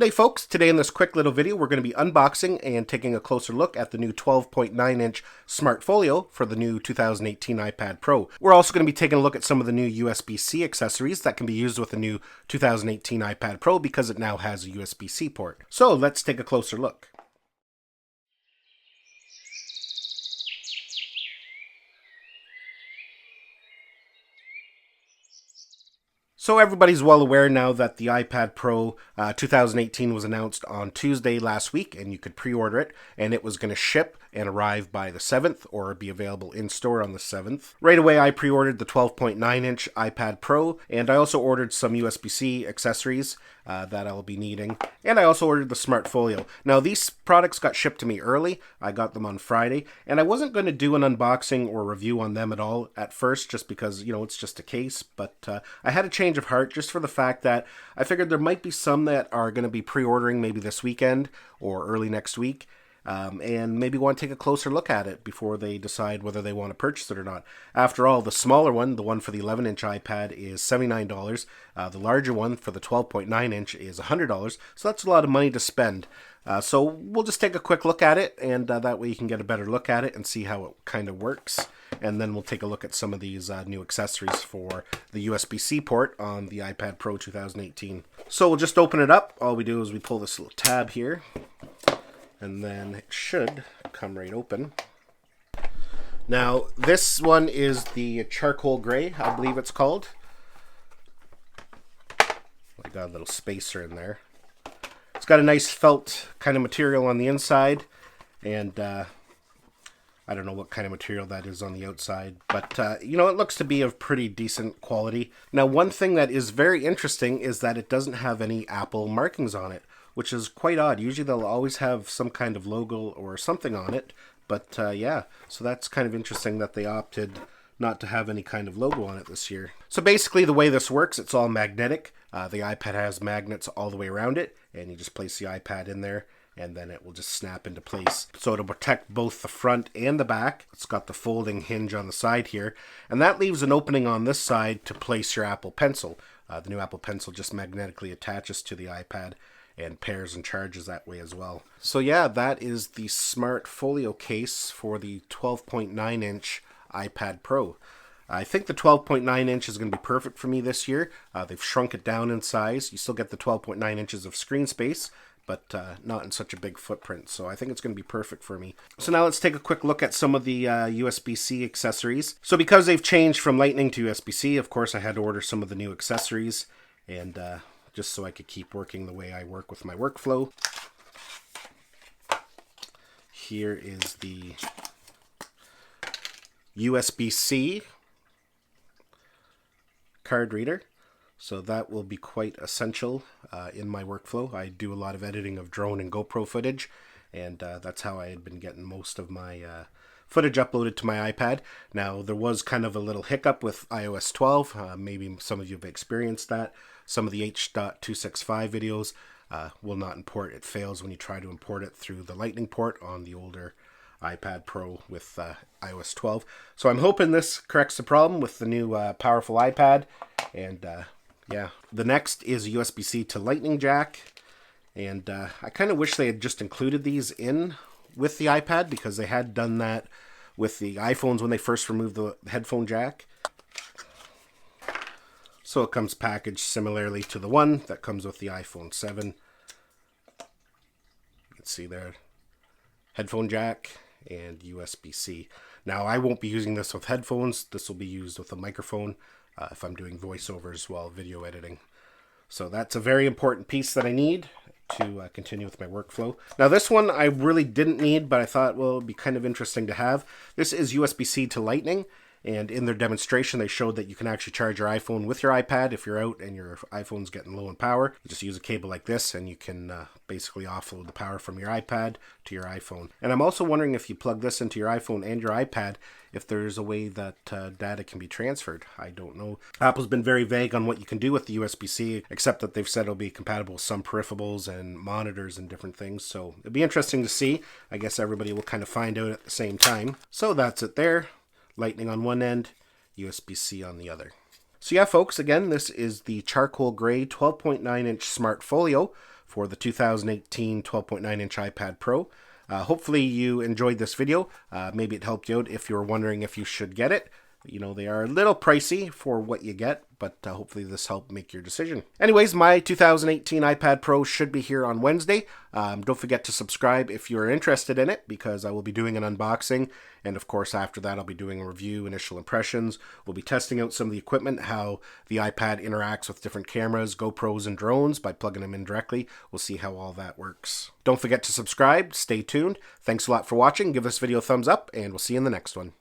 Good day, folks. Today in this quick little video, we're going to be unboxing and taking a closer look at the new 12.9-inch Smart Folio for the new 2018 iPad Pro. We're also going to be taking a look at some of the new USB-C accessories that can be used with the new 2018 iPad Pro because it now has a USB-C port. So let's take a closer look. So everybody's well aware now that the iPad Pro 2018 was announced on Tuesday last week, and you could pre-order it, and it was going to ship and arrive by the 7th, or be available in store on the 7th. Right away, I pre-ordered the 12.9-inch iPad Pro, and I also ordered some USB-C accessories that I'll be needing, and I also ordered the Smart Folio. Now, these products got shipped to me early. I got them on Friday, and I wasn't going to do an unboxing or review on them at all at first, just because, you know, it's just a case, but I had a change of heart just for the fact that I figured there might be some that are going to be pre-ordering maybe this weekend or early next week, and maybe want to take a closer look at it before they decide whether they want to purchase it or not. After all, the smaller one, the one for the 11-inch iPad, is $79. The larger one for the 12.9-inch is $100, so that's a lot of money to spend. So we'll just take a quick look at it, and that way you can get a better look at it and see how it kind of works. And then we'll take a look at some of these new accessories for the USB-C port on the iPad Pro 2018. So we'll just open it up. All we do is we pull this little tab here, and then it should come right open. Now, this one is the charcoal gray, I believe it's called. I got a little spacer in there. It's got a nice felt kind of material on the inside, and I don't know what kind of material that is on the outside, but you know, it looks to be of pretty decent quality. Now, one thing that is very interesting is that it doesn't have any Apple markings on it, which is quite odd. Usually they'll always have some kind of logo or something on it, but yeah, so that's kind of interesting that they opted not to have any kind of logo on it this year. So basically the way this works, it's all magnetic. The iPad has magnets all the way around it, and you just place the iPad in there, and then it will just snap into place. So it'll protect both the front and the back. It's got the folding hinge on the side here, and that leaves an opening on this side to place your Apple Pencil. The new Apple Pencil just magnetically attaches to the iPad and pairs and charges that way as well. So yeah, that is the Smart Folio case for the 12.9-inch iPad Pro. I think the 12.9-inch is going to be perfect for me this year. They've shrunk it down in size. You still get the 12.9 inches of screen space, but not in such a big footprint. So I think it's going to be perfect for me. So now let's take a quick look at some of the USB-C accessories. So because they've changed from Lightning to USB-C, of course I had to order some of the new accessories, and just so I could keep working the way I work with my workflow. Here is the USB-C card reader. So that will be quite essential in my workflow. I do a lot of editing of drone and GoPro footage, and that's how I had been getting most of my footage uploaded to my iPad. Now, there was kind of a little hiccup with iOS 12. Maybe some of you have experienced that. Some of the H.265 videos will not import. It fails when you try to import it through the Lightning port on the older iPad Pro with iOS 12. So I'm hoping this corrects the problem with the new powerful iPad. And yeah, the next is USB-C to Lightning jack. And I kind of wish they had just included these in with the iPad, because they had done that with the iPhones when they first removed the headphone jack. So it comes packaged similarly to the one that comes with the iPhone 7. You can see there, headphone jack and USB-C. Now, I won't be using this with headphones. This will be used with a microphone if I'm doing voiceovers while video editing. So that's a very important piece that I need to continue with my workflow. Now, this one I really didn't need, but I thought, well, it would be kind of interesting to have. This is USB-C to Lightning, and in their demonstration, they showed that you can actually charge your iPhone with your iPad if you're out and your iPhone's getting low in power. You just use a cable like this, and you can basically offload the power from your iPad to your iPhone. And I'm also wondering if you plug this into your iPhone and your iPad, if there's a way that data can be transferred. I don't know. Apple's been very vague on what you can do with the USB-C, except that they've said it'll be compatible with some peripherals and monitors and different things. So it'll be interesting to see. I guess everybody will kind of find out at the same time. So that's it there. Lightning on one end, USB-C on the other. So yeah, folks, again, this is the charcoal gray 12.9-inch Smart Folio for the 2018 12.9-inch iPad Pro. Hopefully you enjoyed this video. Maybe it helped you out if you're wondering if you should get it. You know, they are a little pricey for what you get, but hopefully this helped make your decision. Anyways, my 2018 iPad Pro should be here on Wednesday. Don't forget to subscribe if you're interested in it, because I will be doing an unboxing. And of course, after that, I'll be doing a review, initial impressions. We'll be testing out some of the equipment, how the iPad interacts with different cameras, GoPros, and drones by plugging them in directly. We'll see how all that works. Don't forget to subscribe. Stay tuned. Thanks a lot for watching. Give this video a thumbs up, and we'll see you in the next one.